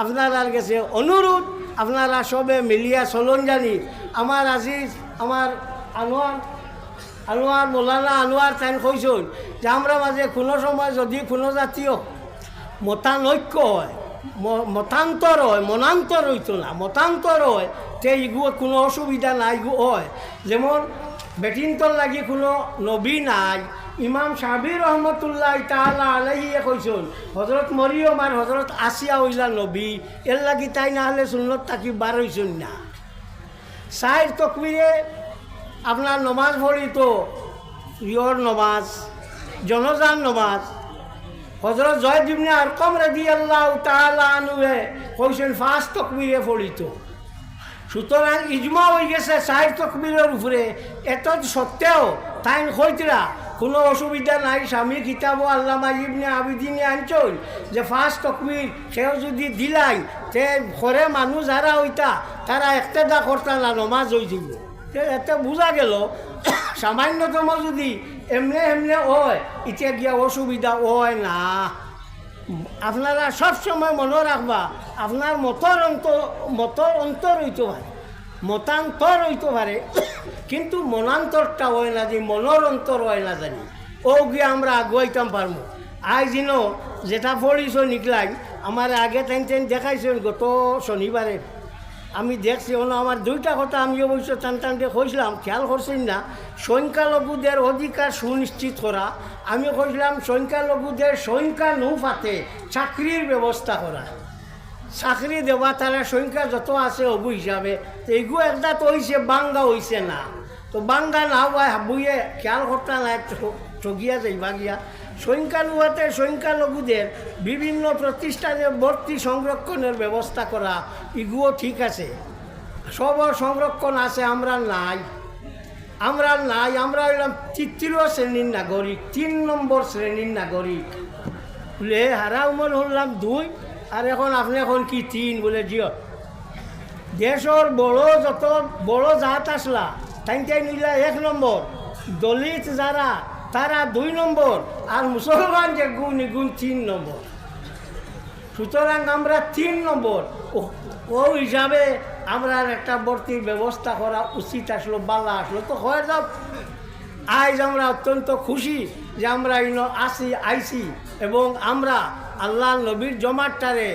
আপনার কাছে অনুরোধ, আপনারা সবে মিলিয়া চলন জানি আমার আজিজ আমার আনোয়ার মৌলানা আনোয়ার তাই কইসন যে আমরা মাঝে কোনো সময় যদি কোনো জাতীয় মতানৈক্য হয়, মতান্তর হয়, মনান্তর হইতো না, মতান্তর হয়, তে ইগুলো কোনো অসুবিধা নাই হয়। যেমন বেটিনতর লাগি কোনো নবী নাই। ইমাম শাফি রহমতুল্লাহ তাআলা আলাইহি কইসন হযরত মরিয়ম আর হযরত আসিয়া হইলা নবী, এর লাগি তাই না হলে সুন্নত থাকি বার হইসন না। সাইর তকবীরে আপনার নমাজ পড়িত, ইয়র নমাজ, জনজান নমাজ। হযরত জয়েদ ইবনে আরকম রাদিয়াল্লাহু তাআলা আনহুয়ে কইসেন 5 তকবীরে পড়িত। সুতরাং ইজমা হয়ে গেছে 4 তকবীরের উপরে। এত সত্ত্বেও তাই কইতরা কোনো অসুবিধা নাই। স্বামী কিতাব আল্লামা ইবনে আবিদিনে আনছল যে 5 তকবীর সেও যদি দিলাই তে ঘরে মানুষ যারা হইতা তারা একতেদা করতা না, নমাজ হয়ে যাব। এতে বোঝা গেল সামান্যতম যদি এমনে এমনে হয় এটা গিয়া অসুবিধা হয় না। আপনারা সবসময় মনে রাখবা আপনার মতর অন্তর হইতে পারে, মতান্তর হইতে পারে, কিন্তু মনান্তরটা হয় না, যে মনের অন্তর হয় না জানি ও গিয়ে আমরা আগুয়াইতাম পারবো। আজ দিন যেটা পড়িস নিকলাই আমার আগে টাইম দেখাইছেন গত শনিবারে আমি দেখছি। আমার 2টা কথা আমি অবশ্য টানটানতে কইছিলাম, খেয়াল করছেন না। সংখ্যালঘুদের অধিকার সুনিশ্চিত করা, আমি কইছিলাম সংখ্যালঘুদের সংখ্যানুপাতে চাকরির ব্যবস্থা করা, চাকরি দেওয়া, তারা সংখ্যা যত আছে অবু হিসাবে। তো এইগুলো একটা তো হয়েছে, বাঙ্গা হয়েছে না। তো বাঙ্গা না হয় বইয়ে খেয়াল করতে না, ঠগিয়া যাইবা গিয়া। সংখ্যানুপাতে সংখ্যালঘুদের বিভিন্ন প্রতিষ্ঠানে ভর্তি সংরক্ষণের ব্যবস্থা করা, এগুলো ঠিক আছে, সবর সংরক্ষণ আছে। আমরা নাই, আমরা হইলাম 3য় শ্রেণীর নাগরিক, 3 নম্বর শ্রেণীর নাগরিক বলে। হারা উমন হলাম 2, আর এখন কি 3 বলে। জিও দেশের যত বড় জাত আসলা তাই নিলা 1 নম্বর, দলিত যারা তারা 2 নম্বর, আর মুসলমান যে গুণ 3 নম্বর। সুতরাং আমরা 3 নম্বর। ও হিসাবে আমরা একটা ভর্তির ব্যবস্থা করা উচিত আসলো, বালা আসলো তো হয়ে যাও। আজ আমরা অত্যন্ত খুশি যে আমরা আইসি এবং আমরা আল্লাহ নবীর জমাটারে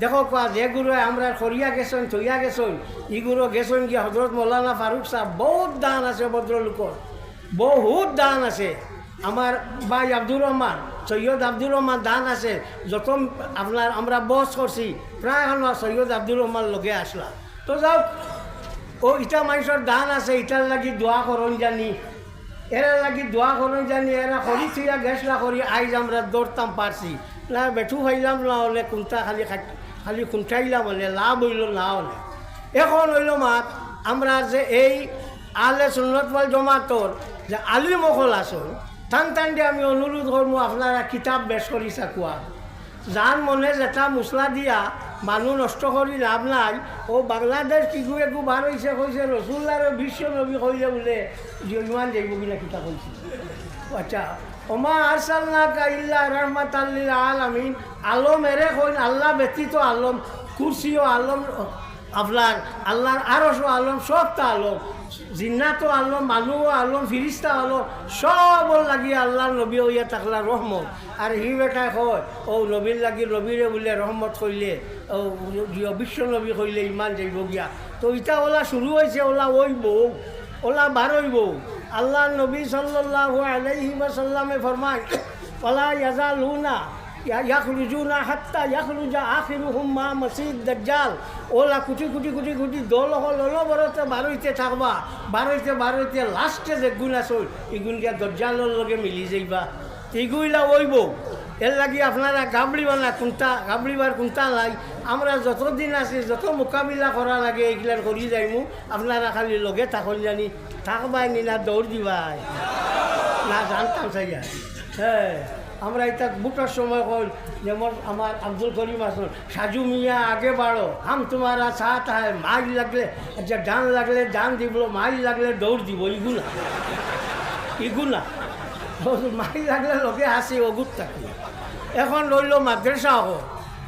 দেখো যেগুলো আমরা করিয়া গেছেন থইয়া গেছেন, এগুলো গেছেন গিয়ে হযরত মৌলানা ফারুক সাহেব। বহুত দান আছে ভদ্রলোকর, বহুত দান আছে। আমার ভাই আব্দুর রহমান, সৈয়দ আব্দুর রহমান দান আছে। যত আপনার আমরা বস করছি প্রায় আমার সৈয়দ আব্দুর রহমান লগে আসলা। তো যাও ও ইটা মানুষের দান আছে, ইটার লাগি দোয়া করন জানি, এরা লাগি দোয়া করন জানি। এরা করি থিয়া গেছলা করি আইজ আমরা দৌড়তাম পারছি না, বেঠু খাইলাম না হলে কোনটা খালি খুঁটাইলাম হলে লাভ হইল না হলে। এখন হইল মাত আমরা যে এই আহলে সুন্নাত ওয়াল জামাতর যে আলিমসকল আসল টান দিয়ে আমি অনুরোধ করবো আপনারা কিতাব বেশ করি চাকুয়া। যার মনে যেটা মশলা দিয়া মানুষ নষ্ট করি লাভ নাই। ও বাংলাদেশ কিগু একু বার হয়েছে কইছে রসুল্লার বিশ্ব নবী কইলে বলে ইমান যাইব কিনা কিতা কইছে। আচ্ছা, ওমা আরসালনাকা ইল্লা রাহমাতাল লিল আলামিন। আলম এরে কইন আল্লাহ ব্যতীত আলম, কুরসিও আলম, আপনার আল্লাহর আরশও আলম, সবটা আলম, জিন্নাতও আলম, মানুষও আলম, ফিরিস্তা আলম, সব লাগিয়ে আল্লাহর নবী হইয়া থাকলা রহমত। আর হি বেটায় কয় ও নবীর লাগি নবীরে বলে রহমত কইলে ও বিশ্ব নবী কইলে ইমান যাইব গিয়া। তো ইটা ওলা শুরু হয়েছে, ওলা ওইব, ওলা বার হইব। আল্লাহ নবী সাল্লাল্লাহু আলাইহি ওয়াসাল্লামে ফরমায় ওলা ইয়াজালুনা ইয়াখরুজুনা হাত্তা ইয়াখরুজা আখিরুহুম মা মাসিদ দাজ্জাল। ওলা কুটি কুটি কুটি কুটি দল হল বড়তে বারইতে থাকবা, বারইতে লাস্টে যে গুণ আসল এই গুণ গিয়া দজ্জালের লগে মিলি যাইবা। এইগুলা ওইব। এর লাগি আপনারা গাবড়িবা না, গাবড়িবার কোনটা নাই। আমরা যতদিন আছি যত মোকাবিলা করা লাগে এইগুলার করি যাইমু। আপনারা খালি লগে থাকল জানি থাকবাই নি না দৌড় দিবাই না, জানতাম চাইয়া। হ্যাঁ, আমরা এটা বুটার সময় কই যেমন আমার আব্দুল করিম আসল, সাজু মিয়া আগে বাড়ো, হাম তোমারা সাথ হয়, মাইল লাগলে আচ্ছা ডান লাগলে ডান দিব, মাইল লাগলে দৌড় দিব। ইগুনা মাইল লাগলে লগে আসি অগুত থাকি। এখন রইল মাদ্রাসা হোক,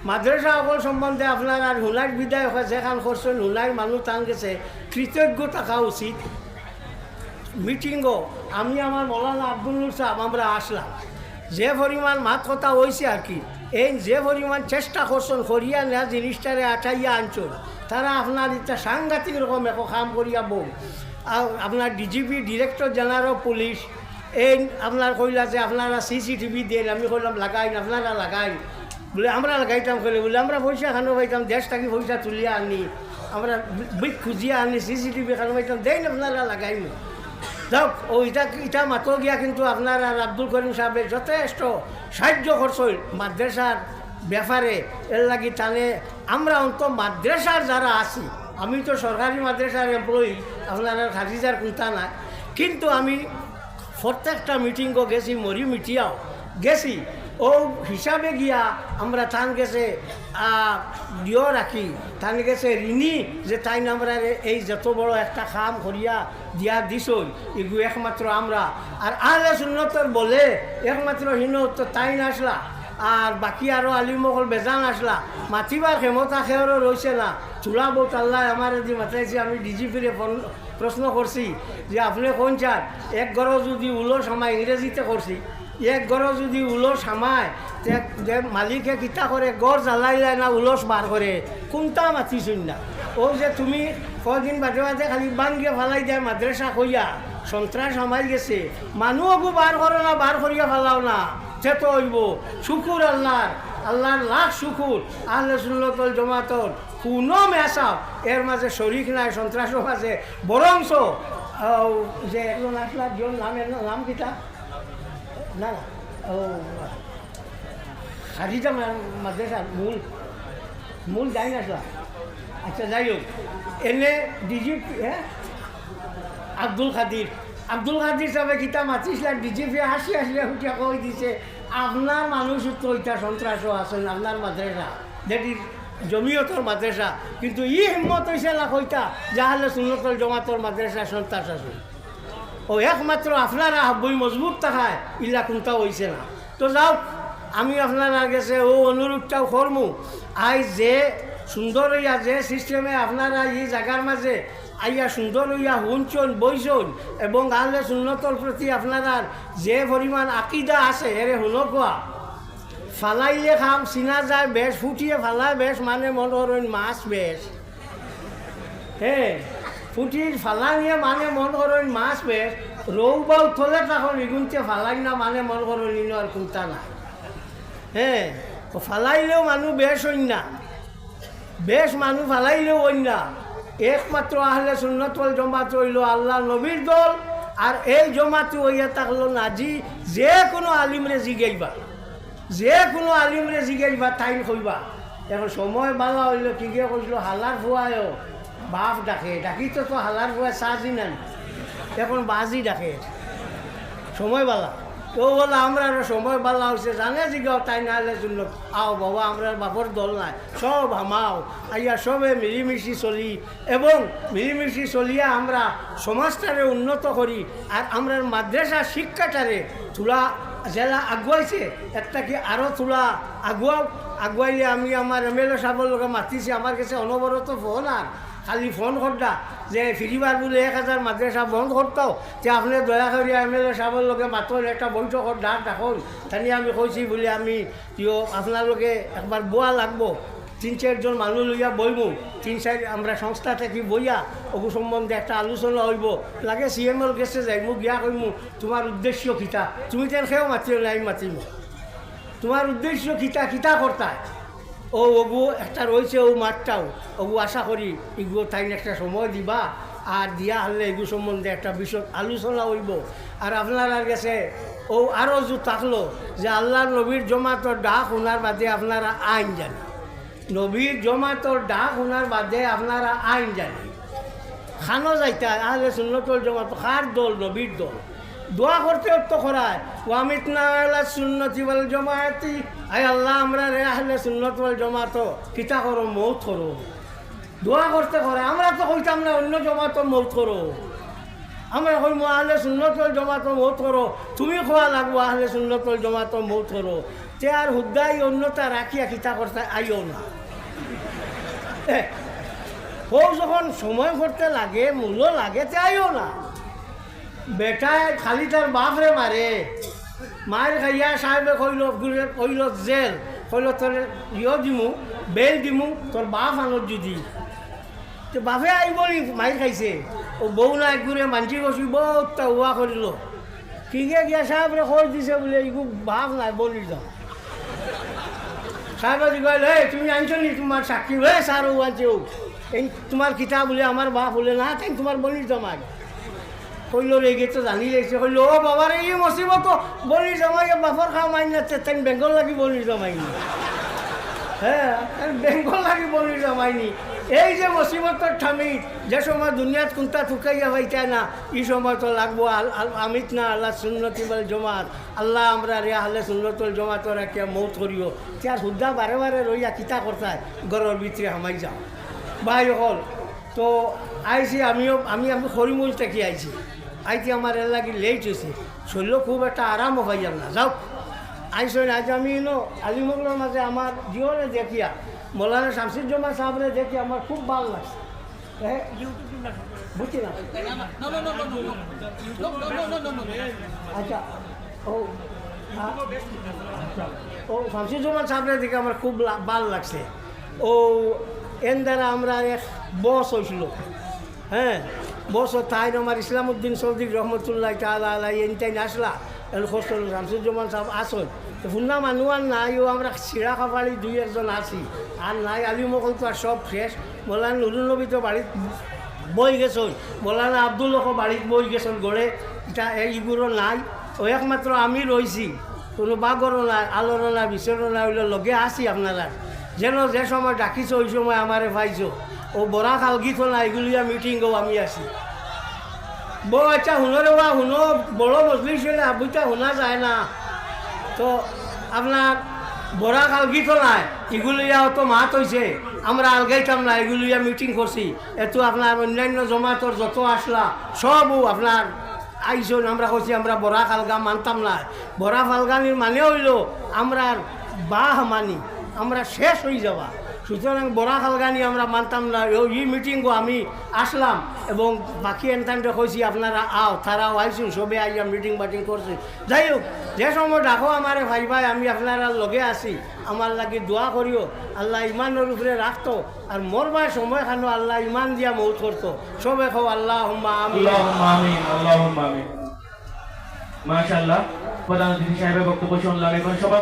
মাদ্রাসা সকল সম্বন্ধে আপনার আর হুনার বিদায় যেখান করছেন হুনার মানুষ তান গেছে কৃতজ্ঞ থাকা উচিত। মিটিংও আমি আমার মৌলানা আব্দুল নূর সাহেব আমরা আসলাম, যে পরিমাণ মাত কথা হয়েছে আর কি, এই যে পরিমাণ চেষ্টা করছেন করিয়া নেওয়া জিনিসটারে আটাইয়া আনছেন, তারা আপনার এটা সাংঘাতিক রকম এক কাম করিয়া বউ। আপনার DGP director general of police এই আপনার কইলা যে আপনারা সিসিটিভি দেন, আমি কইলাম লাগাইন, আপনারা লাগাইন, বলে আমরা লাগাইতাম কইলে বলে আমরা পয়সা খানো পাইতাম, দেশ থাকি পয়সা তুলিয়া আনি, আমরা বিক খুঁজিয়া আনি, সিসিটিভি খানো পাইতাম, দেন আপনারা লাগাইন। যাক ও ইটা মাতো গিয়া কিন্তু আপনার আর আব্দুল করিম সাহেব যথেষ্ট সাহায্য করছেন মাদ্রাসার ব্যাপারে। এর লাগি টানে আমরা অন্ত মাদ্রাসার যারা আছি, আমি তো সরকারি মাদ্রাসার এমপ্লয়ি, আপনার আর খাজিজার কোনটা নাই, কিন্তু আমি প্রত্যেকটা মিটিংও গেছি, মরি মিটিয়াও গেছি, ও হিসাবে গিয়া আমরা টান গেছে দিও রাখি, টান গেছে ঋণী যে তাই আমরা এই যত বড় একটা কাম করিয়া দিয়া দিছই এগুলো একমাত্র আমরা। আর আহলে সুন্নতর বলে একমাত্র হিন তো তাই না আসলা, আর বাকি আরও আলিমকল বেজান আসলা, মাতিবার ক্ষমতা খেয়েরও রয়েছে না। চুলা বউ আল্লাহ আমার যে মাতাইছে, আমি ডিজিপিরে প্রশ্ন করছি যে আপনি কোন চান, এক ঘর যদি উলো সামায়, ইংরেজিতে করছি, এক ঘর যদি উলস সামায় মালিকে কিতা করে গড় জ্বালাইলে না উলস বার করে, কোনটা মাতিছুন না। ও যে তুমি কদিন বাদে বাদে খালি বাঙ্গিয়ে ফালাই দেয় মাদ্রাসা কইয়া সন্ত্রাস সামাই গেছে, মানুহকো বার করো না, বার করিয়া ফালাও না, সে তো হইব। শুকুর আল্লাহর, আল্লাহর লাখ শুকুর, আহলে সুন্নাত ওয়াল জামাতর কোনো মেসাব এর মাঝে শরিক নাই সন্ত্রাসের মাঝে, বরংস যে একজন আসলা জন নাম কিতা না না ও খাদিজা মাদ্রাসার মূল যাই না আসলা। আচ্ছা যাই হোক, এনে ডিজিপি আব্দুল কাদির সাহেব কিতা মাতিছিলেন, ডিজিপি আসলে উঠিয়া কই দিছে আপনার মানুষ তো ওইটা সন্ত্রাসও আছেন আপনার মাদ্রাসা, দ্যাট ইজ জমিয়তর মাদ্রাসা, কিন্তু ই হিম্মত হয়েছে না কইতা যাহলে সুন্নাত ওয়াল জামাতর মাদ্রাসা সন্ত্রাস আছে। ও একমাত্র আপনারা বই মজবুত থাকায় ইলা কোনটা হয়েছে না। তো যাও, আমি আপনারা গেছে ও অনুরোধটাও করমু, আই যে সুন্দর হইয়া যে সিস্টেমে আপনারা এই জায়গার মাঝে আইয়া সুন্দর হইয়া শুনছন বইছন, এবং আহলে সুন্নতর প্রতি আপনারা যে পরিমাণ আকিদা আছে এরে হুনকুয়া ফালাইলে খাম চিনা যায় বেশ, ফুটিয়ে ফালায় বেশ মানে মনোরণ মাছ বেশ, হ্যাঁ ফুটির ফালাইয়ে মানে মন করেন মাছ বেশ, রৌ বা উঠলে তখন এগুনতে ফালাই না মানে মন করেন আর কোনটা না, হ্যাঁ ফালাইলেও মানুষ বেশ হইন না, বেশ মানুষ ফালাইলেও হইন না। একমাত্র আহলে সুন্নাত ওয়াল জামাত হইল আল্লাহ নবীর দল, আর এই জমাতে হইয়া থাকলো নাজি যে কোনো আলিমরে জিগাইবা টাইম কইবা। এখন সময় বালা হইল কি গিয়ে কইছিল হালার ফুয়ায়ও বাপ ডাকি তো হালার ফুয়া চার্জই নেন, এখন বাজি ডাকে সময় বালা। তো বলে আমরা সময় বালা হয়েছে জানে জিগাও তাই না হলে জন্য আও বাবা আমরা বাপর দল নাই, সব হামাও আইয়া সবে মিলিমিশি চলি, এবং মিলিমিশি চলিয়া আমরা সমাজটারে উন্নত করি, আর আমরা মাদ্রাসা শিক্ষাটারে তুলা জেলা আগুয়াইছে একটা কি আরও তুলা আগুয়াইলে আমি আমার MLA সাহেবের লোকে মাতিছি, আমার কাছে অনবরত ফোন, আর খালি ফোন করতা যে ফিরিবার বলে 1000 মাদ্রাসা বন্ধ করতাও, যে আপনি দয়া করি MLA সাহেবের লোকে মাত্র একটা বৈঠকর ডাকুন, তাই আমি কইছি বলে আমি আপনার লোকে একবার বোয়া লাগবো, 3-4 জন মানুষ লইয়া বইমু, 3-4 আমরা সংস্থা থেকে বইয়া ওগু সম্বন্ধে একটা আলোচনা হইব, লাগে CMর গেছে যাইমু গিয়া কইমু তোমার উদ্দেশ্য কিতা, তুমি তেন খেয়েও মাতিও না, আমি মাতিমু তোমার উদ্দেশ্য কিতা করতায়। ও ওগু একটা রয়েছে ও মাঠটাও, ওগু আশা করি এগুলো তাই একটা সময় দিবা, আর দিয়া হলে এগুলো সম্বন্ধে একটা বিষয় আলোচনা হইব। আর আপনারা গেছে ও আরও যে থাকলো যে আল্লাহ নবীর জমাতর ডাক শোনার বাদে আপনারা আইন জানি, নবীর জমাতর ডাক শোনার বাদে আপনারা আইন জানি, খানো যাইতে আহলে সুন্নাত ওয়াল জামাত কার দল, নবীর দল। দোয়া করতে তো করায় ওয়ামিতনা আলা সুন্নতি ওয়াল জামাতি, আয় আল্লাহ আমরা রে আহলে সুন্নাত ওয়াল জামাত কিতা করো মৌত করো, দোয়া করতে করে। আমরা তো কইতাম না অন্য জমাত মৌত করো, আমরা কইম আহলে সুন্নতল জমাত মৌত করো, তুমি খোয়া লাগবো আহলে সুন্নতল জমাত মৌত করো। তে আর হুদ্দাই অন্যতা রাখিয়া খিতা করতে আইও না। ও যখন সময় করতে লাগে, মূল্য লাগে, তে আইও না। বেটায় খালি তার বাপরে মারে, মায়ের খাইয়া সাহেবে কইল জেল, কইল তোর দিমু বেল দিমু, তোর বাপ আনত যদি। তো বাপে আইব নি, মায়ের খাইছে। ও বউ না একগুড়ে মানসি বসি বহুত উয়া করিল, কিনে গিয়া সাহেবরে কই দিছে বলে ইগু বাপ নাই বলির যাও। সাহেব কইল হে তুমি আনছো নি তোমার সাক্ষী? হে স্যার ও আনছে, এই তোমার কিতাব বলে আমার বাপ বলে না, তাই তোমার বলির জমাই। কইল রেগে তো জানি লেগেছে, কইল ও বাবার এই মসিবত বলির জমাই, বাপর খাওয়া মাইন না, তাই বেঙ্গল লাগি বলির জমাইনি। হ্যাঁ বেঙ্গল লাগি বলির জমাইনি। এই যে মুসিবতর ঠামিত, যে সময় দুনিয়াত কোনটা থুকাইয়া পাইতায় না, এই সময় তো লাগবো আমিত না আল্লাহ সুন্নতি বল জমাত। আল্লাহ আমরা রে আহলে সুন্নতল জমাত রাখিয়া মৌত করিও। তার হুদ্দা বারে বারে রইয়া কিতা করতায় ঘরের ভিতরে হামাই যাও। ভাই হল তো আইছি, আমি হরিমূল থেকে আইছি। আইতে আমার এর লাগি লেট হয়েছে, শরীর খুব একটা আরামও পাইলাম না। যাও আইসো আজ আমি আলিমগলের মাঝে আমার জীবনে দেখিয়া মৌলানা শামসুজ্জামান সাহেবরে দেখি আমার খুব ভালো লাগছে। হ্যাঁ বুঝছি না, আচ্ছা ও শামসুজ্জামান সাহেবরে দেখে আমার খুব ভালো লাগছে। ও এন দ্বারা আমরা এক বস হয়েছিল। হ্যাঁ বস তাই আমার ইসলামউদ্দিন সৌদিক রহমতুল্লাহ তাআলা আলাইহি এনটাইন আসলা খোঁজ শামসুজ্জামান সাহেব আসল শুনলাম মানুষ আর নাই। ও আমরা চিৰা খাবাড়ি দুই একজন আছি, আর নাই আলিমকল তো আর সব ফ্রেশ। মৌলানা নুরুল নবী তো বাড়িত বই গেছন, মৌলানা আব্দুল হক বাড়িত বই গেছন গড়ে, এটা এইগুলো নাই। ও একমাত্র আমি রয়েছি, কোনো বাগরও নাই, আলোরও নাই, বিচরও নাই, ওইগুলো লগে আসি আপনারা। যেন যে সময় ডাকিছ ওই সময় আমারে পাইছো। ও বরা খালগিত না, এগুলিয়া মিটিংও আমি আছি। বউ আচ্ছা শুনোরে বা শুনো, বড় মজলিস হলে আবুইটা শোনা যায় না। তো আপনার বরা খালগিত নাই, এগুলিয়া অত মাত হয়েছে, আমরা আলগাইতাম না, এগুলিয়া মিটিং করছি। এতো আপনার অন্যান্য জমাতর যত আসলা সবও আপনার আইসন। আমরা করছি আমরা বরা খালগা মানতাম না। বরা ফালগানির মানে হইল আমরা বাহ মানি, আমরা শেষ হয়ে যাওয়া। সুতরাং বরা খালগানি আমরা মানতাম না। এই মিটিংও আমি আসলাম এবং বাকি এনটানটা কইছি আপনারা আও, তারাও আইসুন, সবে আইয়া মিটিং বাটিং করছে। যাই হোক যে সময় ডাকো আমারে ভাই ভাই, আমি আপনারা লগে আছি, আমার লাগি দোয়া করিও আল্লাহ ইমানের উপরে রাখতো, আর মরবার সময় খানো আল্লাহ ইমান দিয়া মৌত করতো। সবে খাও আল্লাহুম্মা আমিন, আল্লাহুম্মা আমিন, আল্লাহুম্মা আমিন। মাশাআল্লাহ, প্রধান অতিথি সাহেবের বক্তব্য শুনলাম। এখন সবাই